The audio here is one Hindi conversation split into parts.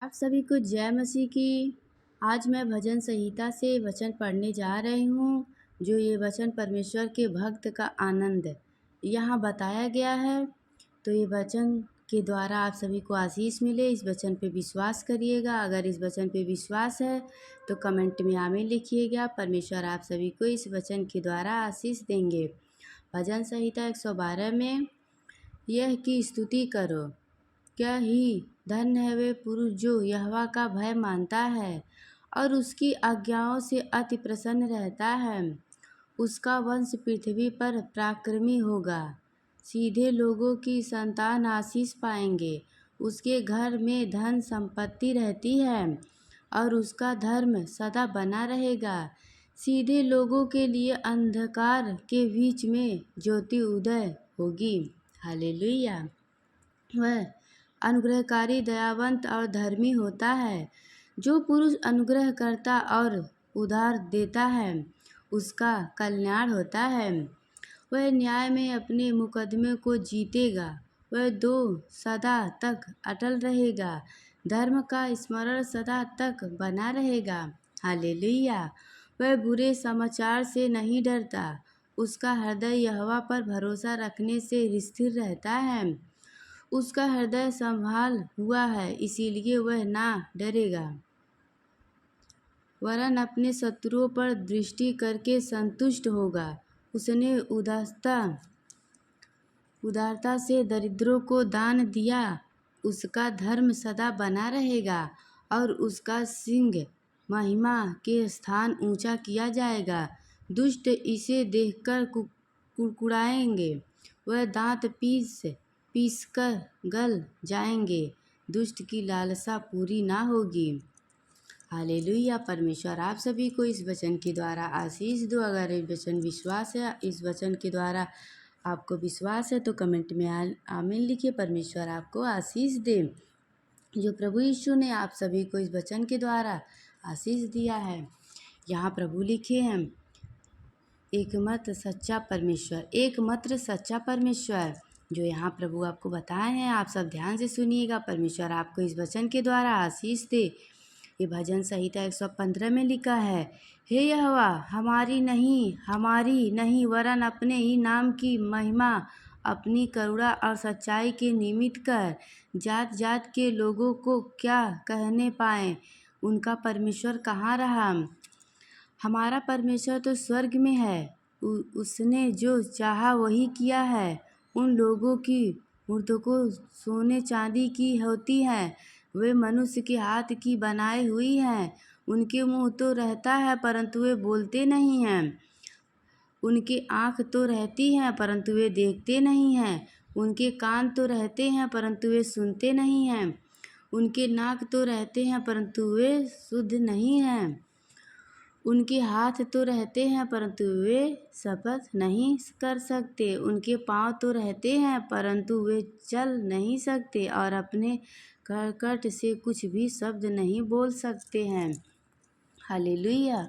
आप सभी को जय मसीह की। आज मैं भजन संहिता से वचन पढ़ने जा रही हूँ। जो ये वचन परमेश्वर के भक्त का आनंद यहाँ बताया गया है। तो ये वचन के द्वारा आप सभी को आशीष मिले, इस वचन पे विश्वास करिएगा। अगर इस वचन पे विश्वास है तो कमेंट में आमीन लिखिएगा। परमेश्वर आप सभी को इस वचन के द्वारा आशीष देंगे। भजन संहिता 112 में यह की स्तुति करो, क्या ही धन्य है वे पुरुष जो यहोवा का भय मानता है और उसकी आज्ञाओं से अति प्रसन्न रहता है। उसका वंश पृथ्वी पर पराक्रमी होगा। सीधे लोगों की संतान आशीष पाएंगे। उसके घर में धन संपत्ति रहती है और उसका धर्म सदा बना रहेगा। सीधे लोगों के लिए अंधकार के बीच में ज्योति उदय होगी। हालेलुया। वह अनुग्रहकारी, दयावंत और धर्मी होता है। जो पुरुष अनुग्रह करता और उधार देता है उसका कल्याण होता है। वह न्याय में अपने मुकदमे को जीतेगा। वह दो सदा तक अटल रहेगा। धर्म का स्मरण सदा तक बना रहेगा। हालेलुया। वह बुरे समाचार से नहीं डरता। उसका हृदय यहोवा पर भरोसा रखने से स्थिर रहता है। उसका हृदय संभाल हुआ है, इसीलिए वह ना डरेगा, वरन अपने शत्रुओं पर दृष्टि करके संतुष्ट होगा। उसने उदारता से दरिद्रों को दान दिया। उसका धर्म सदा बना रहेगा और उसका सिंह महिमा के स्थान ऊंचा किया जाएगा। दुष्ट इसे देखकर कुड़कुड़ाएंगे। वह दांत पीस कर गल जाएंगे। दुष्ट की लालसा पूरी ना होगी। हालेलुया। परमेश्वर आप सभी को इस वचन के द्वारा आशीष दो। अगर ये वचन विश्वास है, इस वचन के द्वारा आपको विश्वास है तो कमेंट में आमीन लिखिए। परमेश्वर आपको आशीष दे। जो प्रभु यीशु ने आप सभी को इस वचन के द्वारा आशीष दिया है। यहाँ प्रभु लिखे हैं, एकमात्र सच्चा परमेश्वर। जो यहाँ प्रभु आपको बताए हैं, आप सब ध्यान से सुनिएगा। परमेश्वर आपको इस वचन के द्वारा आशीष दे। ये भजन संहिता 115 में लिखा है, हे यहोवा, हमारी नहीं वरन अपने ही नाम की महिमा अपनी करुणा और सच्चाई के निमित्त कर। जात जात के लोगों को क्या कहने पाए, उनका परमेश्वर कहाँ रहा। हमारा परमेश्वर तो स्वर्ग में है। उसने जो चाहा वही किया है। उन लोगों की मूर्तों सोने चांदी की होती हैं। वे मनुष्य के हाथ की बनाई हुई हैं। उनके मुंह तो रहता है परंतु वे बोलते नहीं हैं। उनके आँख तो रहती हैं परंतु वे देखते नहीं हैं। उनके कान तो रहते हैं परंतु वे सुनते नहीं हैं। उनके नाक तो रहते हैं परंतु वे शुद्ध नहीं हैं। उनके हाथ तो रहते हैं परंतु वे शपथ नहीं कर सकते। उनके पाँव तो रहते हैं परंतु वे चल नहीं सकते और अपने कर्कट से कुछ भी शब्द नहीं बोल सकते हैं। हालेलुया।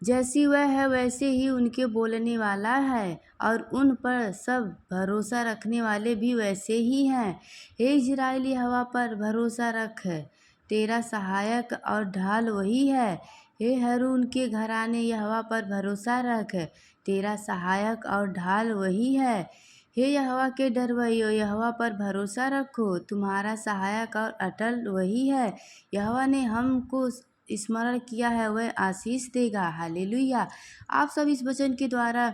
जैसी वह है वैसे ही उनके बोलने वाला है और उन पर सब भरोसा रखने वाले भी वैसे ही हैं। हे इजराइली, हवा पर भरोसा रख, तेरा सहायक और ढाल वही है। हे हारून के घराने, यहोवा पर भरोसा रख, तेरा सहायक और ढाल वही है। हे यहोवा के डरवैयो, यहोवा पर भरोसा रखो, तुम्हारा सहायक और अटल वही है। यहोवा ने हमको स्मरण किया है, वह आशीष देगा। हालेलुया। आप सब इस वचन के द्वारा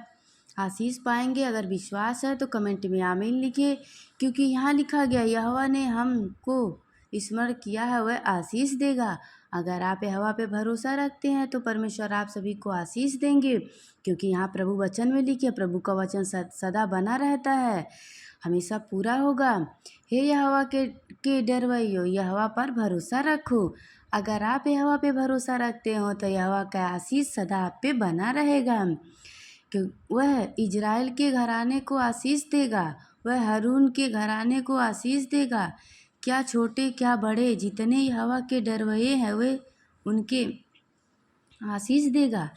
आशीष पाएंगे। अगर विश्वास है तो कमेंट में आमीन लिखिए, क्योंकि यहाँ लिखा गया यहोवा ने हमको स्मरण किया है, वह आशीष देगा। अगर आप यहोवा पे भरोसा रखते हैं तो परमेश्वर आप सभी को आशीष देंगे, क्योंकि यहाँ प्रभु वचन में लिखे, प्रभु का वचन सदा बना रहता है, हमेशा पूरा होगा। हे यहोवा के डरवैयो, यहोवा पर भरोसा रखो। अगर आप यहोवा पे भरोसा रखते हो तो यहोवा का आशीष सदा आप पे बना रहेगा। कि वह इजराइल के घराने को आशीष देगा, वह हारून के घराने को आशीष देगा। क्या छोटे क्या बड़े, जितने यहोवा के डरवैये हैं वे उनके आशीष देगा।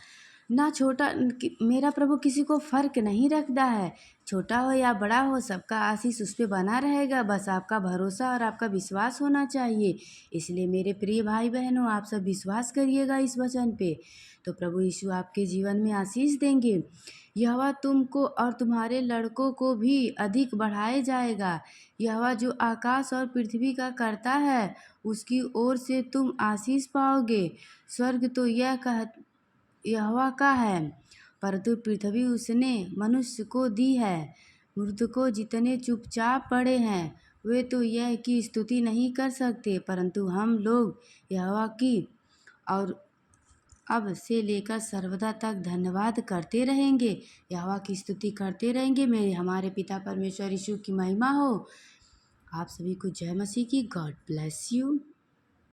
ना छोटा मेरा प्रभु किसी को फ़र्क नहीं रखता है, छोटा हो या बड़ा हो, सबका आशीष उस पे बना रहेगा। बस आपका भरोसा और आपका विश्वास होना चाहिए। इसलिए मेरे प्रिय भाई बहनों, आप सब विश्वास करिएगा इस वचन पे, तो प्रभु यीशु आपके जीवन में आशीष देंगे। यहोवा तुमको और तुम्हारे लड़कों को भी अधिक बढ़ाए जाएगा। यहोवा जो आकाश और पृथ्वी का करता है, उसकी ओर से तुम आशीष पाओगे। स्वर्ग तो यहोवा का है, परंतु पृथ्वी उसने मनुष्य को दी है। मृतकों जितने चुपचाप पड़े हैं, वे तो यह की स्तुति नहीं कर सकते, परंतु हम लोग यहोवा की और अब से लेकर सर्वदा तक धन्यवाद करते रहेंगे, यहोवा की स्तुति करते रहेंगे। मेरे हमारे पिता परमेश्वर यीशु की महिमा हो। आप सभी को जय मसीह की। God bless you.